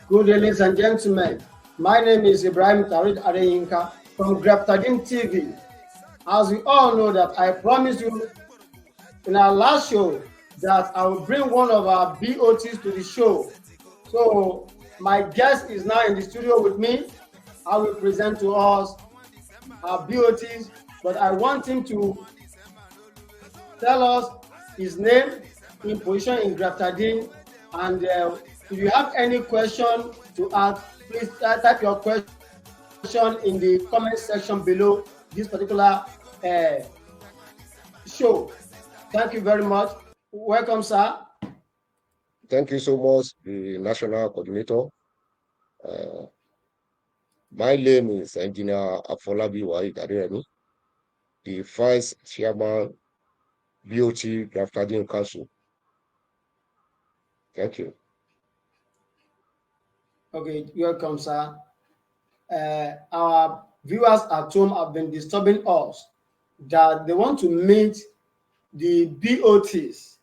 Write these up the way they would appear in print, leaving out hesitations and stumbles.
Good day, ladies and gentlemen. My name is Ibrahim Tarid Adeyinka from GRAFTADEAN TV. As we all know that I promised you in our last show that I will bring one of our BOTs to the show. So my guest is now in the studio with me. I will present to us our BOTs, but I want him to tell us his name, in position in GRAFTADEAN, and if you have any question to ask, please type your question in the comment section below this particular show. Thank you very much. Welcome, sir. Thank you so much, the national coordinator. My name is Engineer Afolabi Waheed Aderemi, the Vice Chairman, BOT GRAFTADEAN Council. Thank you. Okay, welcome, sir. Our viewers at home have been disturbing us that they want to meet the BOTs.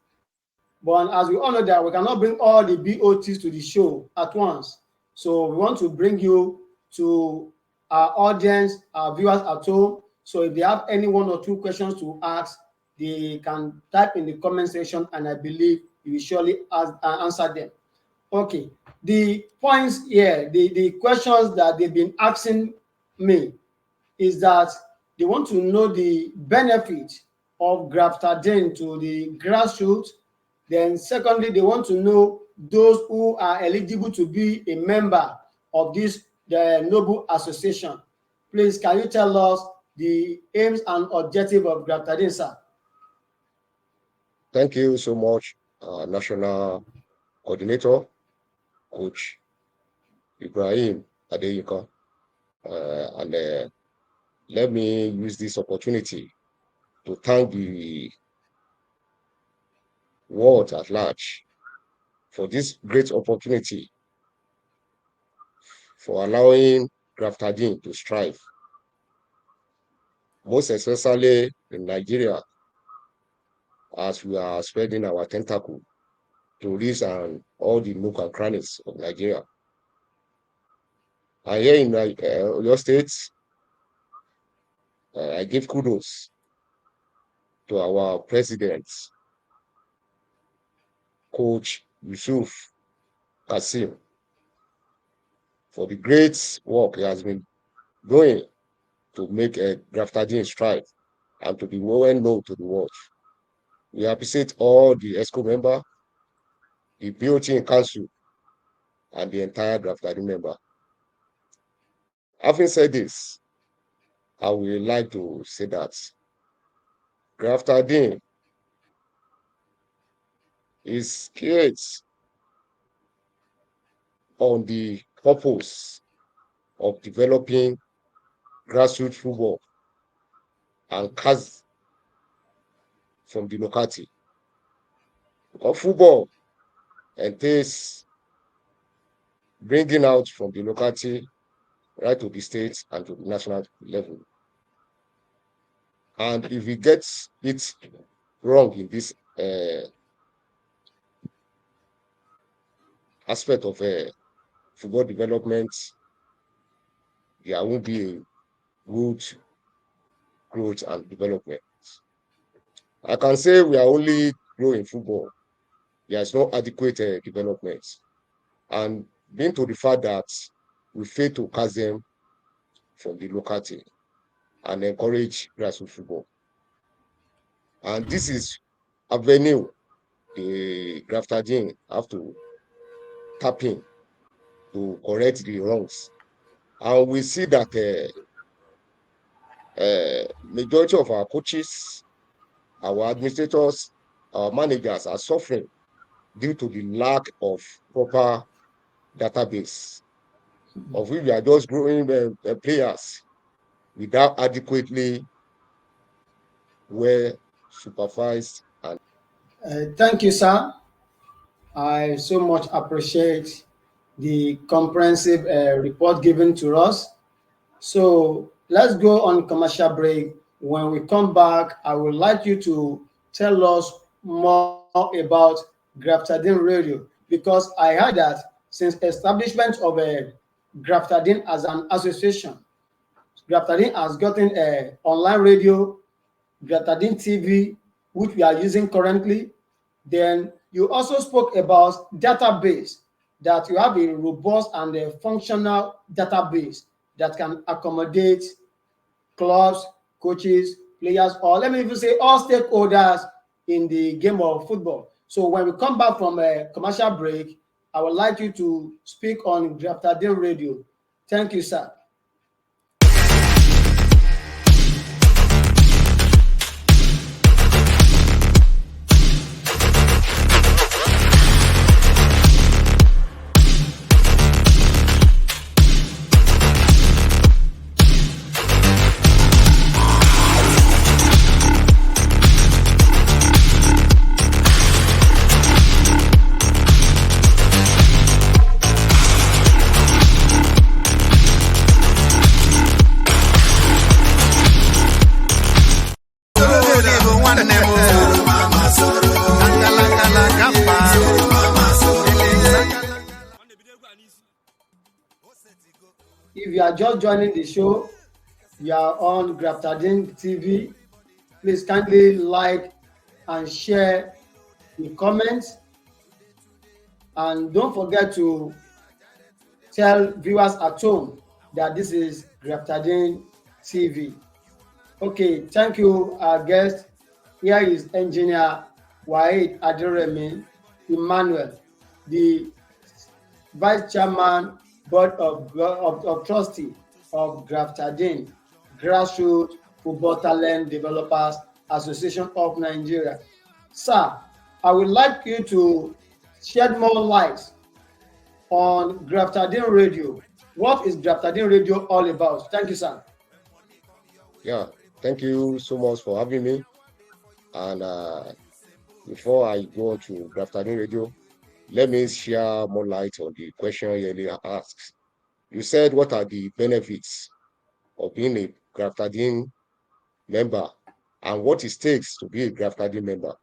But as we all know that we cannot bring all the BOTs to the show at once. So we want to bring you to our audience, our viewers at home. So if they have any one or two questions to ask, they can type in the comment section, and I believe you will surely answer them. Okay, the points here, the questions that they've been asking me is that they want to know the benefit of GRAFTADEAN to the grassroots. Then secondly, they want to know those who are eligible to be a member of this noble association. Please, can you tell us the aims and objective of GRAFTADEAN, sir? Thank you so much, national coordinator, Coach Ibrahim Adeyinka. And let me use this opportunity to thank the world at large for this great opportunity for allowing GRAFTADEAN to strive, most especially in Nigeria, as we are spreading our tentacle to reach all the nook and crannies of Nigeria. And here in your states, I give kudos to our president, Coach Yusuf Kasim, for the great work he has been doing to make GRAFTADEAN strive and to be well known to the world. We appreciate all the ESCO member, the BOT Council, and the entire GRAFTADEAN member. Having said this, I would like to say that GRAFTADEAN is created on the purpose of developing grassroots football and cause from the locality. Because football entails bringing out from the locality right to the states and to the national level. And if we get it wrong in this aspect of football development, there won't be a good growth and development. I can say we are only growing football. There is no adequate development. And being to the fact that we fail to cast them from the locality and encourage grassroots football. And this is avenue the GRAFTADEAN have to tap in to correct the wrongs. And we see that majority of our coaches, our administrators, our managers are suffering due to the lack of proper database, of which we are just growing players without adequately well supervised. And Thank you, sir. I so much appreciate the comprehensive report given to us. So let's go on commercial break. When we come back, I would like you to tell us more about GRAFTADEAN Radio, because I heard that since establishment of GRAFTADEAN as an association. GRAFTADEAN has gotten online radio, GRAFTADEAN TV, which we are using currently. Then you also spoke about database, that you have a robust and a functional database that can accommodate clubs, coaches, players, or let me even say all stakeholders in the game of football. So when we come back from a commercial break, I would like you to speak on GRAFTADEAN Radio. Thank you, sir. If you are just joining the show, you are on GRAFTADEAN TV. Please kindly like and share the comments. And don't forget to tell viewers at home that this is GRAFTADEAN TV. Okay, thank you, our guest. Here is Engineer Waheed Aderemi, Emmanuel, the Vice Chairman, Board of Trustee of GRAFTADEAN, Grassroots Football Talent Developers Association of Nigeria. Sir, I would like you to shed more light on GRAFTADEAN Radio. What is GRAFTADEAN Radio all about? Thank you, sir. Yeah, thank you so much for having me. And before I go on to GRAFTADEAN Radio, let me share more light on the question you earlier asked. You said, what are the benefits of being a GRAFTADEAN member and what it takes to be a GRAFTADEAN member?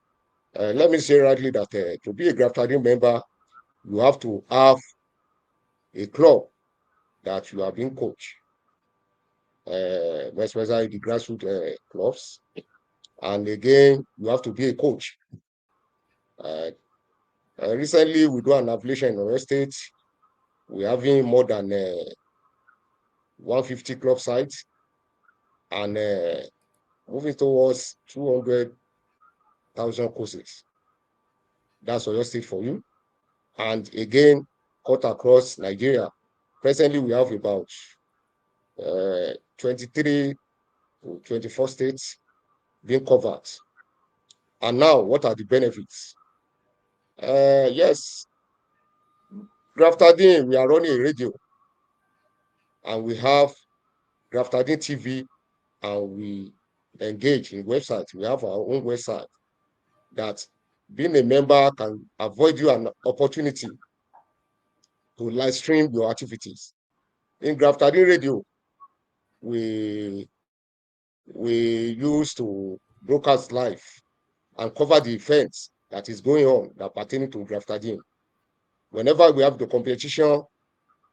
Let me say rightly that to be a GRAFTADEAN member, you have to have a club that you are being coached, especially the grassroots clubs. And again, you have to be a coach. Recently, we do an affiliation in our state. We're having more than 150 club sites and moving towards 200,000 courses. That's your state for you. And again, cut across Nigeria. Presently, we have about 23 to 24 states being covered. And now, what are the benefits? Yes, GRAFTADEAN, we are running a radio, and we have GRAFTADEAN TV, and we engage in websites. We have our own website that being a member can avoid you an opportunity to live stream your activities. In GRAFTADEAN Radio, we use to broadcast live and cover the events that is going on that pertaining to GRAFTADEAN. Whenever we have the competition,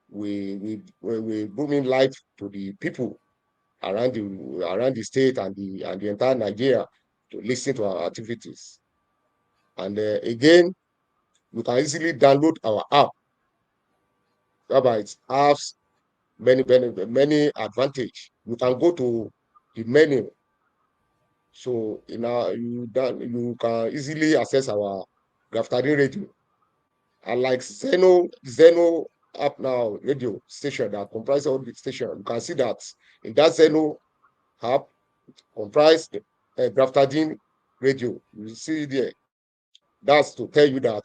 we boom in live to the people around the state and the entire Nigeria to listen to our activities. And again, you can easily download our app, whereby it has many advantage. You can go to the menu, so you can easily access our GRAFTADEAN Radio. And like Zeno app now radio station that comprises all the station, you can see that in that Zeno app comprise GRAFTADEAN Radio. You see there. That's to tell you that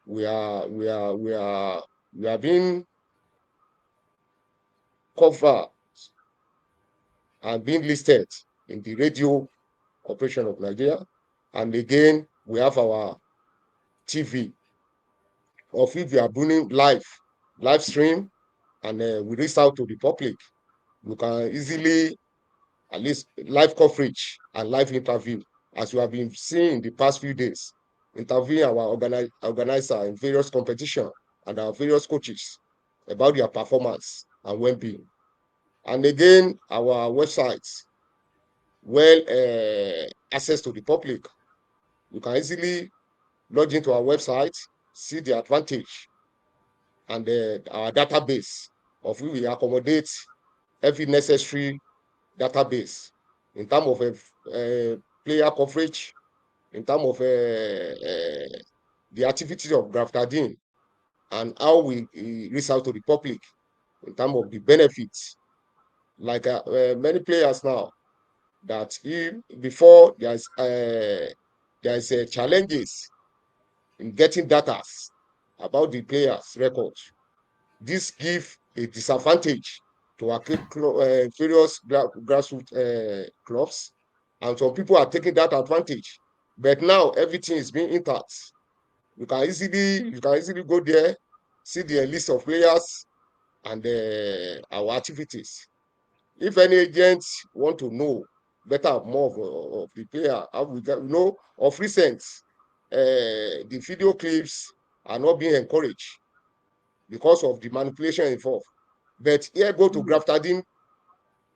we are being covered and being listed in the Radio Corporation of Nigeria. And again, we have our TV, of which we are doing live stream, and we reach out to the public. You can easily, at least live coverage and live interview, as you have been seeing in the past few days, interviewing our organizer in various competitions and our various coaches about their performance and well-being. And again, our websites, well access to the public. You can easily log into our website, see the advantage and our database of which we accommodate every necessary database in terms of player coverage, in terms of the activities of GRAFTADEAN, and how we reach out to the public in terms of the benefits. Like many players now, that before there's challenges in getting data about the players' records. This gives a disadvantage to our various grassroots clubs, and some people are taking that advantage. But now everything is being intact. You can easily go there, see the list of players and our activities. If any agents want to know better more of the player, how we get, of recent, the video clips are not being encouraged because of the manipulation involved. But here, go to GRAFTADEAN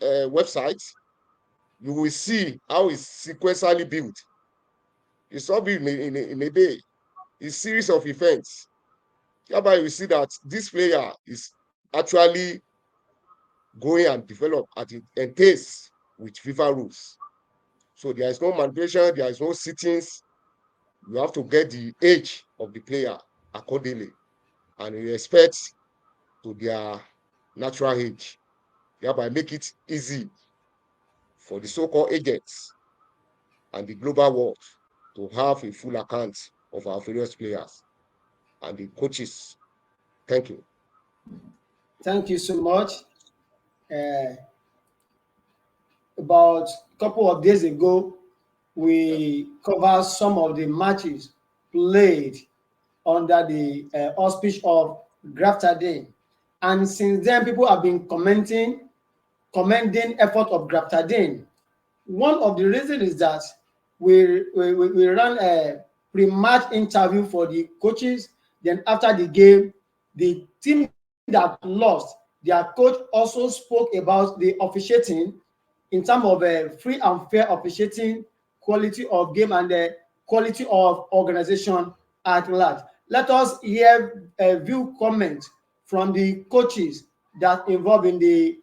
website, you will see how it's sequentially built. It's not built in a day. It's a series of events. Hereby, you see that this player is actually going and develop at it and taste with FIFA rules. So there is no manipulation, there is no sittings. You have to get the age of the player accordingly and in respect to their natural age. Thereby make it easy for the so-called agents and the global world to have a full account of our various players and the coaches. Thank you. Thank you so much. About a couple of days ago, we covered some of the matches played under the auspice of GRAFTADEAN. And since then, people have been commending effort of GRAFTADEAN. One of the reasons is that we ran a pre-match interview for the coaches. Then after the game, the team that lost, their coach also spoke about the officiating in terms of free and fair officiating, quality of game, and the quality of organization at large. Let us hear a view comment from the coaches that involved in the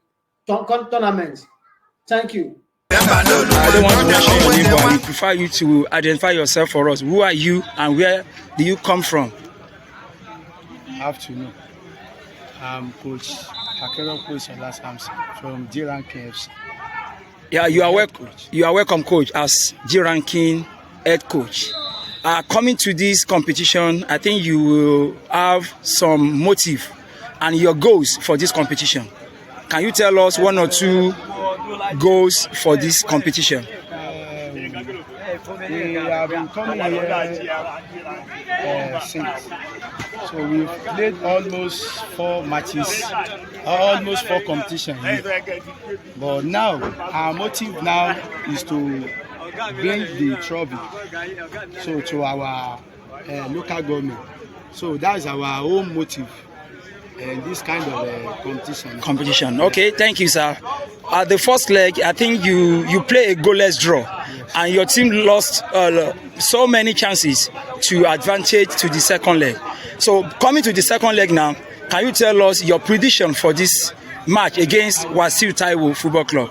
tournament. Thank you. I don't want to mention your name, but I prefer you to identify yourself for us. Who are you and where do you come from? Afternoon. I'm Coach Hakero Samson from G-Ranking FC. Yeah, you are welcome, Coach, as G-Ranking head coach. Coming to this competition, I think you will have some motive and your goals for this competition. Can you tell us one or two goals for this competition? We have been coming here since. So we've played almost 4 matches, almost 4 competitions here. But now, our motive now is to bring the trophy to our local government. So that's our own motive. And this kind of competition. Okay, thank you, sir. At the first leg, I think you play a goalless draw, yes, and your team lost so many chances to advantage to the second leg. So coming to the second leg now, can you tell us your prediction for this match against Wasiu Taiwo Football Club?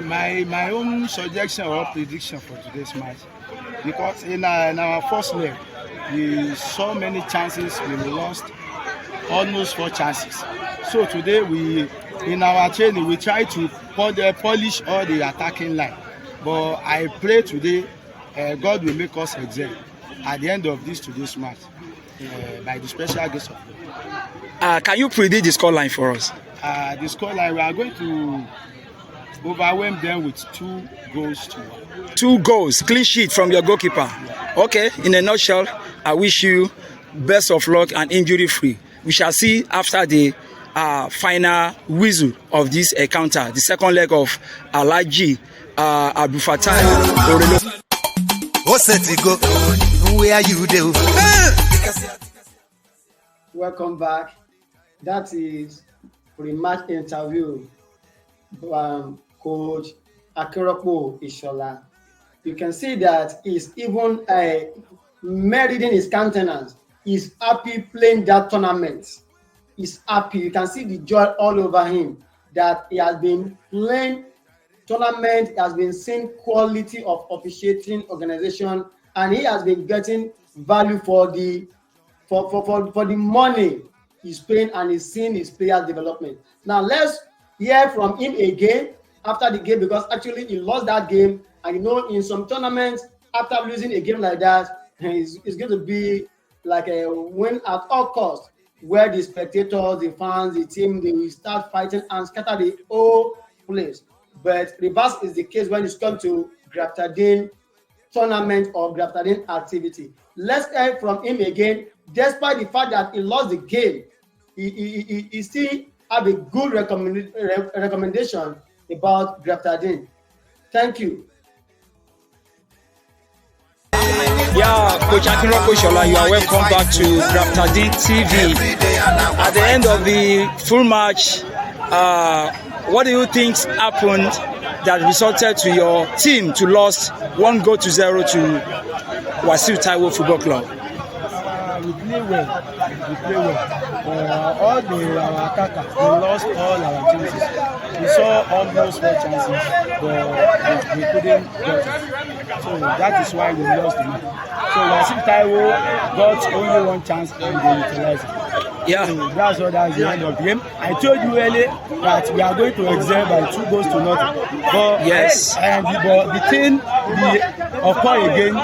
My own suggestion or prediction for today's match, because in our first leg, we saw many chances, we lost almost 4 chances. So today in our training we try to polish all the attacking line. But I pray today God will make us excel at the end of today's match by the special grace of God. Can you predict the scoreline for us? The scoreline, we are going to overwhelm them with 2 goals to 1. 2 goals, clean sheet from your goalkeeper. Yeah. Okay, in a nutshell, I wish you best of luck and injury free. We shall see after the final whistle of this encounter, the second leg of Alhaji Abdulfatai Orelo. What's that go? Where are you there? Welcome back. That is pre-match interview. Coach Akeropo Ishola. You can see that he's even meriting his countenance. He's happy playing that tournament. He's happy. You can see the joy all over him that he has been playing tournament, he has been seeing quality of officiating organization, and he has been getting value for the for the money he's paying, and he's seeing his players development. Now let's hear from him again after the game, because actually he lost that game, and you know in some tournaments after losing a game like that, it's going to be like a win at all costs, where the spectators, the fans, the team, they will start fighting and scatter the whole place. But reverse is the case when it's come to GRAFTADEAN tournament or GRAFTADEAN activity. Let's hear from him again. Despite the fact that he lost the game, he still have a good recommendation about GRAFTADEAN. Thank you. Yeah, Coach Akinropo Ishola, you are welcome back to GRAFTADEAN TV. At the end of the full match, what do you think happened that resulted to your team to lose 1-0 to Wasiu Taiwo Football Club? We play well. All our attackers, we lost all our chances. We saw almost 4 chances, but we couldn't get it. So that is why we lost the match. So Wasiu Taiwo got only 1 chance and they utilized it. Yeah. So that's the end of the game. I told you earlier that we are going to excel by 2 goals to nothing. But yes, and the thing occurred again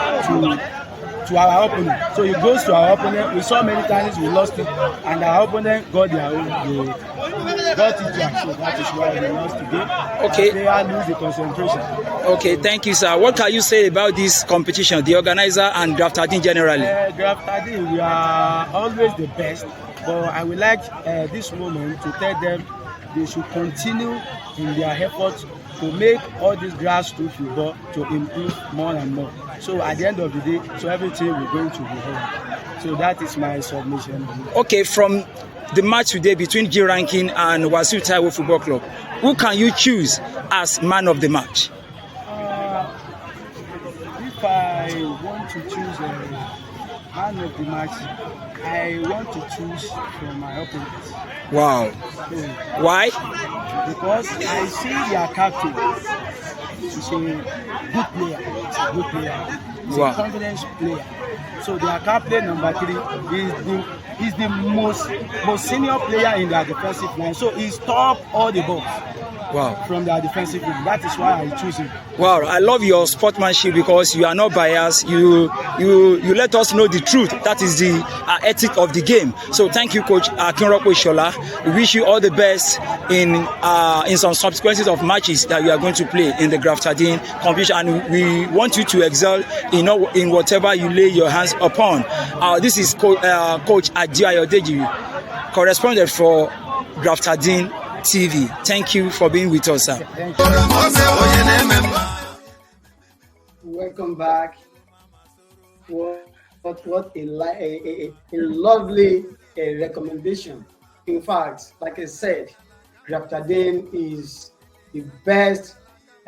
to our opponent. So it goes to our opponent. We saw many times we lost it, and our opponent got their own. They got it back. So that is why we lost the game. Okay. They lose the concentration. Okay, thank you, sir. What can you say about this competition, the organizer and GRAFTADEAN generally? GRAFTADEAN, we are always the best, but I would like this moment to tell them they should continue in their efforts to make all this grassroots football to improve more and more. So at the end of the day, so everything we're going to be home. So that is my submission. Okay, from the match today between G Ranking and Wasiu Taiwo Football Club, who can you choose as man of the match? If I want to choose man of the match, I want to choose from my opponents. Wow. So, why? Because I see their captain. He's a good player. He's a confidence player. So their captain number 3 is the most senior player in their defensive line. So he stopped all the balls. Wow. From their defensive line. That is why I choose him. Wow, I love your sportsmanship because you are not biased. You let us know the truth. That is the ethic of the game. So thank you, Coach Akinropo Ishola. We wish you all the best in some subsequences of matches that you are going to play in the GRAFTADEAN competition, and we want you to excel in whatever you lay your hands upon. This is Coach Adeji, correspondent for GRAFTADEAN TV. Thank you for being with us, sir. Welcome back. What a lovely recommendation. In fact, like I said, GRAFTADEAN is the best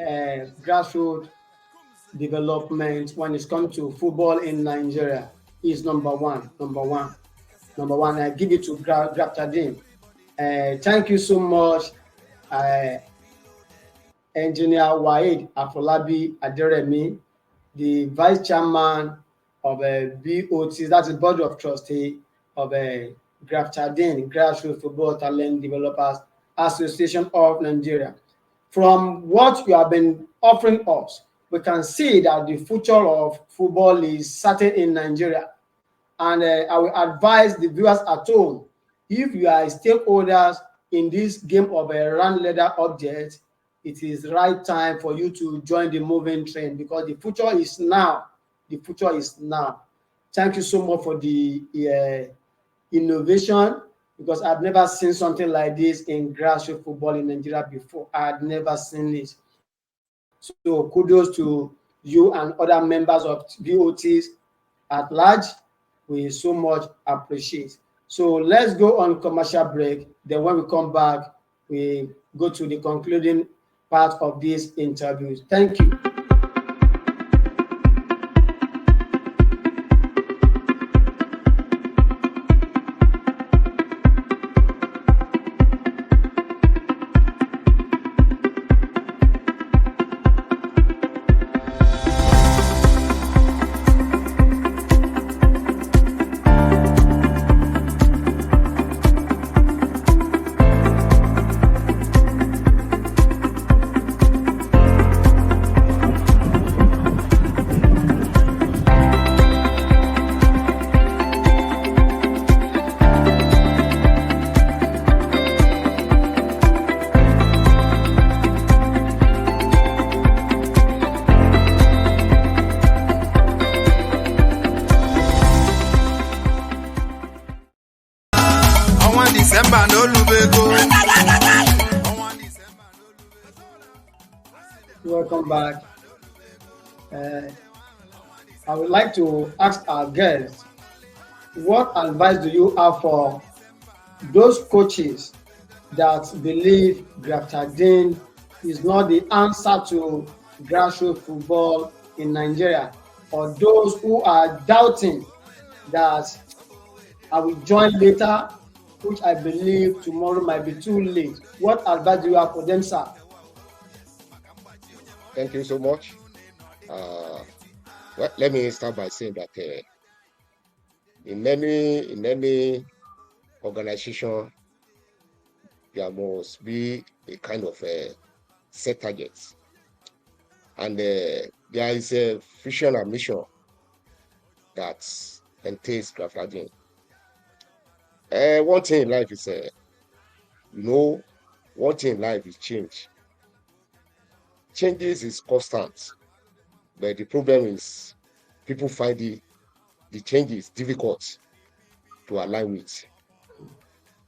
grassroots development when it comes to football in Nigeria. Is number one. I give it to GRAFTADEAN. Thank you so much, Engineer Waheed Afolabi Aderemi, the Vice Chairman of BOT, that's the Board of Trustees of GRAFTADEAN, Grassroots Football Talent Developers Association of Nigeria. From what you have been offering us, we can see that the future of football is certain in Nigeria. And I will advise the viewers at home, if you are stakeholders in this game of a round leather object, it is right time for you to join the moving train, because the future is now. The future is now. Thank you so much for the innovation, because I've never seen something like this in grassroots football in Nigeria before. I had never seen it. So kudos to you and other members of VOTs at large. We so much appreciate. So let's go on commercial break. Then when we come back, we go to the concluding part of this interview. Thank you. Welcome back. I would like to ask our guests, what advice do you have for those coaches that believe GRAFTADEAN is not the answer to grassroots football in Nigeria, or those who are doubting that I will join later, which I believe tomorrow might be too late? What advice do you have for them, sir? Thank you so much. Well, let me start by saying that in any organization, there must be a kind of set targets, and there is a vision and mission that entails GRAFTADEAN. One thing in life is, one thing in life is change. Changes is constant, but the problem is people find the changes difficult to align with.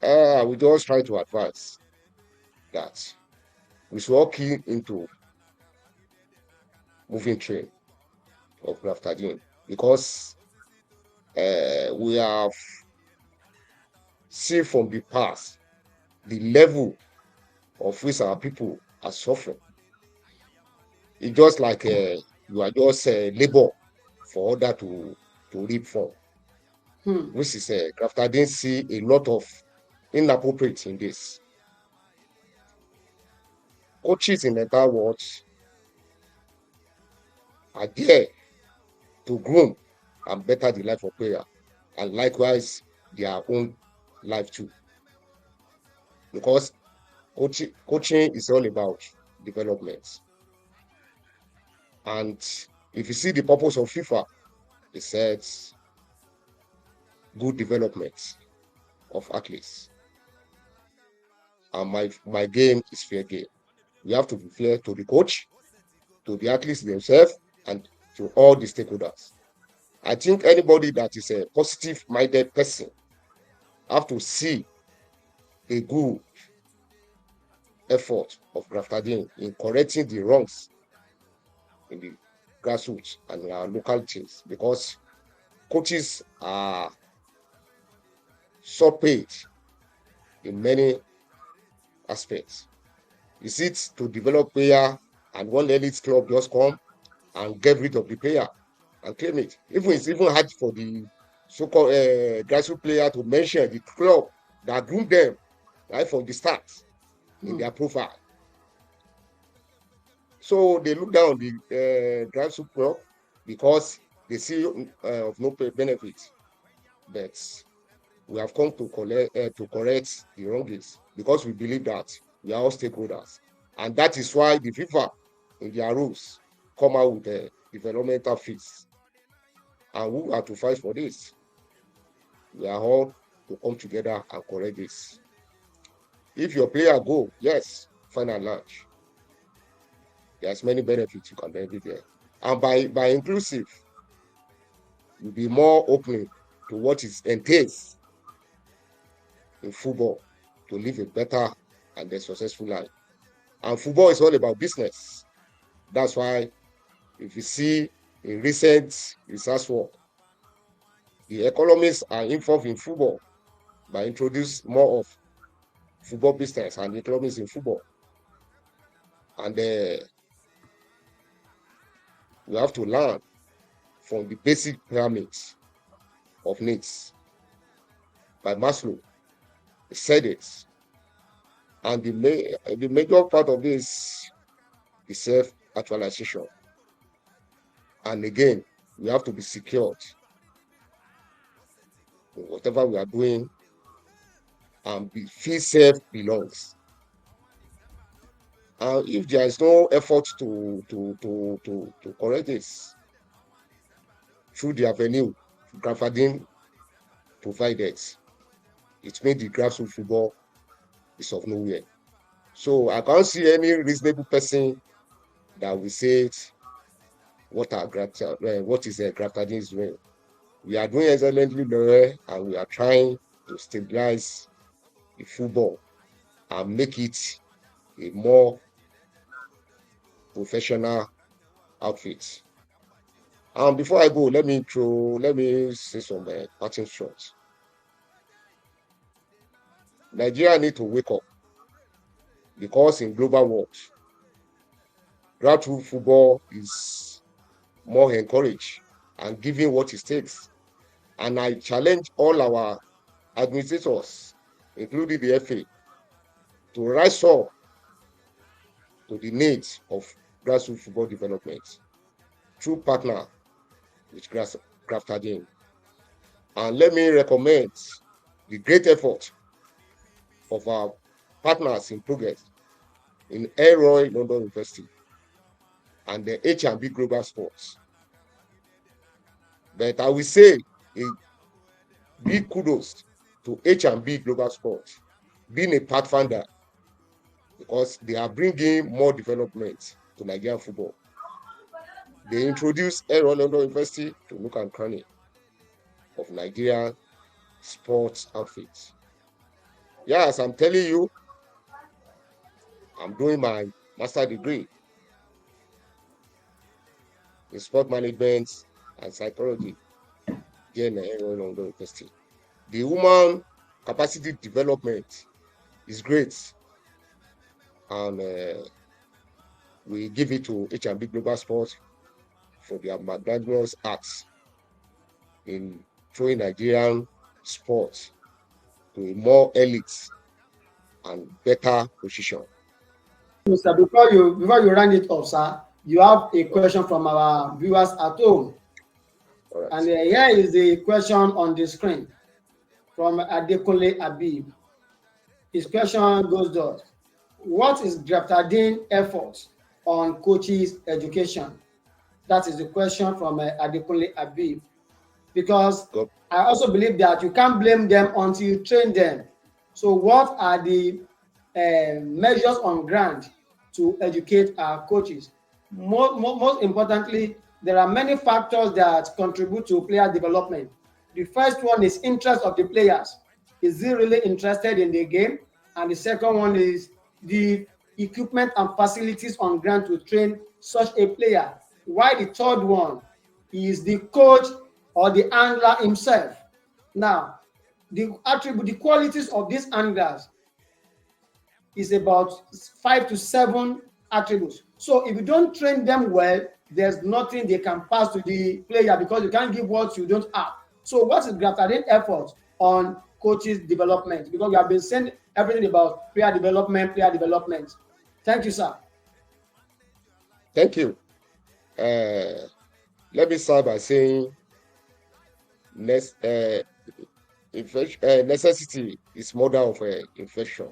We just try to advise that we should all key into moving train of GRAFTADEAN, because we have seen from the past the level of which our people are suffering. It's just like you are just labor for order to reap from, which is GRAFTADEAN see a lot of inappropriate in this. Coaches in the entire world are there to groom and better the life of player, and likewise their own life too. Because coaching is all about development. And if you see the purpose of FIFA, it says good development of athletes. And my game is fair game. We have to be fair to the coach, to the athletes themselves, and to all the stakeholders. I think anybody that is a positive-minded person have to see a good effort of GRAFTADEAN in correcting the wrongs in the grassroots and our local teams, because coaches are so paid in many aspects. Is it to develop player and one elite club just come and get rid of the player and claim it? It's even hard for the so-called grassroots player to mention the club that groomed them right from the start in their profile. So they look down on the grassroots club because they see of no benefit. But we have come to correct the wrongs, because we believe that we are all stakeholders. And that is why the FIFA, in their rules, come out with the developmental fees. And who are to fight for this? We are all to come together and correct this. If your player go, yes, fine and large. There's many benefits you can benefit there. And by inclusive, you'll be more open to what is entails in football to live a better and a successful life. And football is all about business. That's why if you see in recent research work, the economists are involved in football by introduce more of football business and economics in football. And we have to learn from the basic pyramids of needs by Maslow. He said it. And the major part of this is self-actualization. And again, we have to be secured in whatever we are doing and feel self belongs. And if there is no effort to correct this through the avenue GRAFTADEAN provided, it made the grassroots football is of nowhere. So I can't see any reasonable person that will say it, what is GRAFTADEAN doing. We are doing excellently well, and we are trying to stabilize the football and make it a more professional outfit. And before I go, let me say some parting shots. Nigeria need to wake up, because in global world, grassroots football is more encouraged and given what it takes. And I challenge all our administrators, including the FA, to rise up to the needs of grassroots football development through partner with GRAFTADEAN. And let me recommend the great effort of our partners in progress in Engr London University and the H&B Global Sports. But I will say a big kudos to H&B Global Sports being a pathfinder, because they are bringing more development to Nigerian football. They introduced Engr London University to look and cranny of Nigerian sports outfits. Yes, I'm telling you, I'm doing my master degree in sport management and psychology here in Engr London University. The human capacity development is great, and we give it to H&B Global Sports for their magnanimous acts in throwing Nigerian sports to a more elite and better position. Mr. Before you round it up, sir, you have a question from our viewers at home. All right. And here is the question on the screen from Adekunle Abib. His question goes thus: what is GRAFTADEAN effort on coaches' education? That is the question from Adekunle Abib. Because I also believe that you can't blame them until you train them. So what are the measures on ground to educate our coaches? Most importantly, there are many factors that contribute to player development. The first one is interest of the players. Is he really interested in the game? And the second one is the equipment and facilities on ground to train such a player. Why the third one is the coach or the angler himself. Now, the qualities of these anglers is about 5 to 7 attributes. So if you don't train them well, there's nothing they can pass to the player, because you can't give what you don't have. So what is GRAFTADEAN effort on coaches' development? Because we have been saying everything about player development. Thank you, sir. Thank you. Let me start by saying necessity is mother of infection.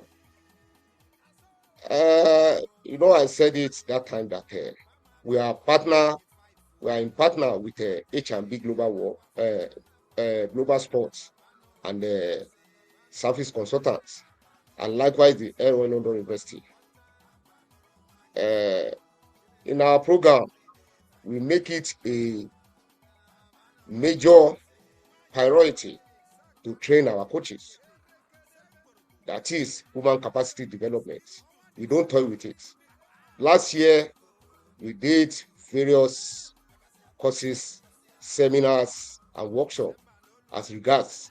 I said it that time that we are in partner with H&B Global Sports and Service Consultants, and likewise the Engr London University. In our program, we make it a major priority to train our coaches. That is human capacity development. We don't toy with it. Last year, we did various courses, seminars, and workshops as regards.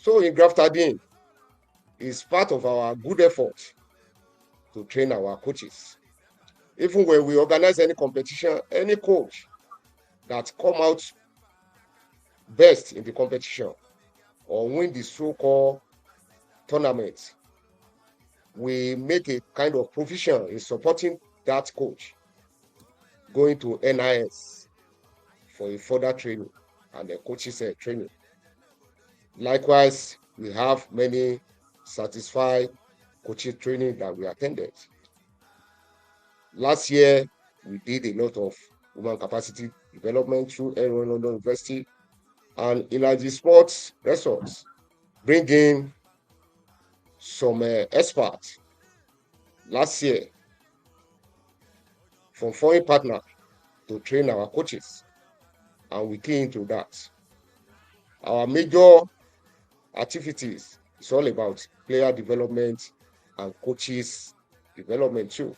So in GRAFTADEAN is part of our good effort to train our coaches. Even when we organize any competition, any coach that come out best in the competition or win the so-called tournament, we make a kind of provision in supporting that coach going to NIS for a further training and the coaches training. Likewise, we have many satisfied coaches training that we attended. Last year, we did a lot of human capacity development through Engr University and Energy Sports Resorts, bringing some experts last year from foreign partners to train our coaches, and we key into that. Our major activities is all about player development and coaches development too.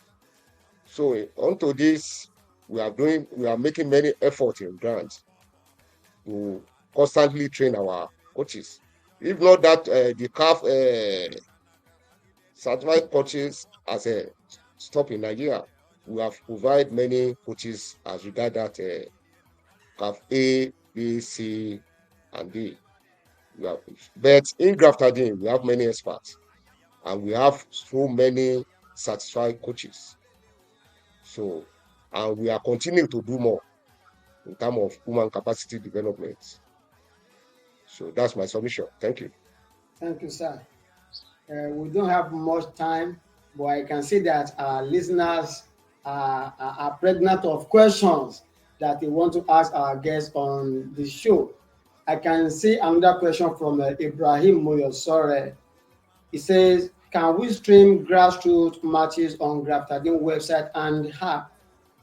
So onto this, we are making many efforts in grants to constantly train our coaches. If not that, the CAF certified coaches as a stop in Nigeria, we have provided many coaches as regard that CAF A, B, C, and D. But in GRAFTADEAN, we have many experts, and we have so many satisfied coaches. So, and we are continuing to do more in terms of human capacity development. So that's my submission. Thank you. Thank you, sir. We don't have much time, but I can see that our listeners are pregnant of questions that they want to ask our guests on the show. I can see another question from Ibrahim Moyosore. He says, can we stream grassroots matches on GRAFTADEAN website and app?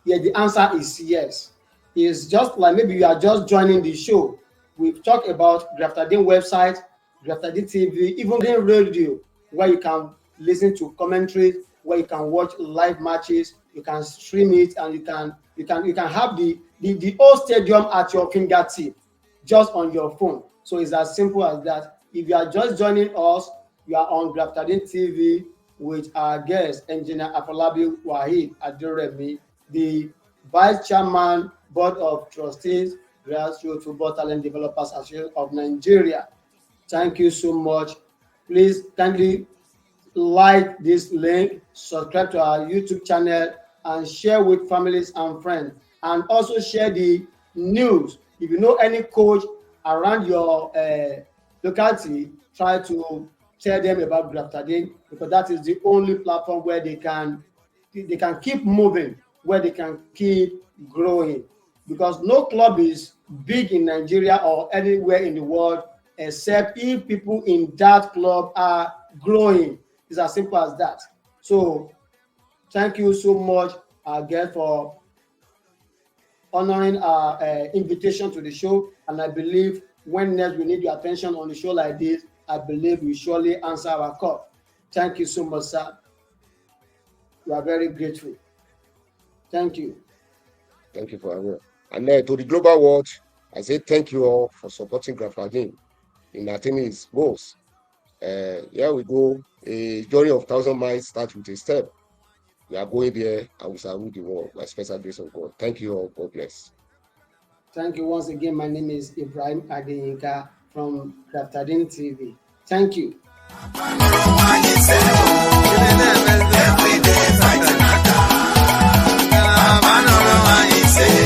Yeah, the answer is yes. It's just like maybe you are just joining the show. We've talked about GRAFTADEAN website, GRAFTADEAN TV, even the radio, where you can listen to commentary, where you can watch live matches, you can stream it, and you can have the whole stadium at your fingertip, just on your phone. So it's as simple as that. If you are just joining us, you are on GRAFTADEAN TV with our guest, Engr Afolabi Waheed Aderemi, the Vice Chairman, Board of Trustees, Grassroots Football Talent Developers Association of Nigeria. Thank you so much. Please kindly like this link, subscribe to our YouTube channel, and share with families and friends. And also share the news. If you know any coach around your locality, try to tell them about GRAFTADEAN, because that is the only platform where they can keep moving, where they can keep growing. Because no club is big in Nigeria or anywhere in the world except if people in that club are growing. It's as simple as that. So thank you so much again for honoring our invitation to the show. And I believe when next we need your attention on a show like this, I believe we surely answer our call. Thank you so much, sir. We are very grateful. Thank you. Thank you for having me. And to the global world, I say thank you all for supporting GRAFTADEAN in attaining its goals. Here we go. A journey of 1,000 miles starts with a step. We are going there, and we shall rule the world by special grace of God. Thank you all. God bless. Thank you once again. My name is Ibrahim Adeyinka from GRAFTADEAN TV. Thank you.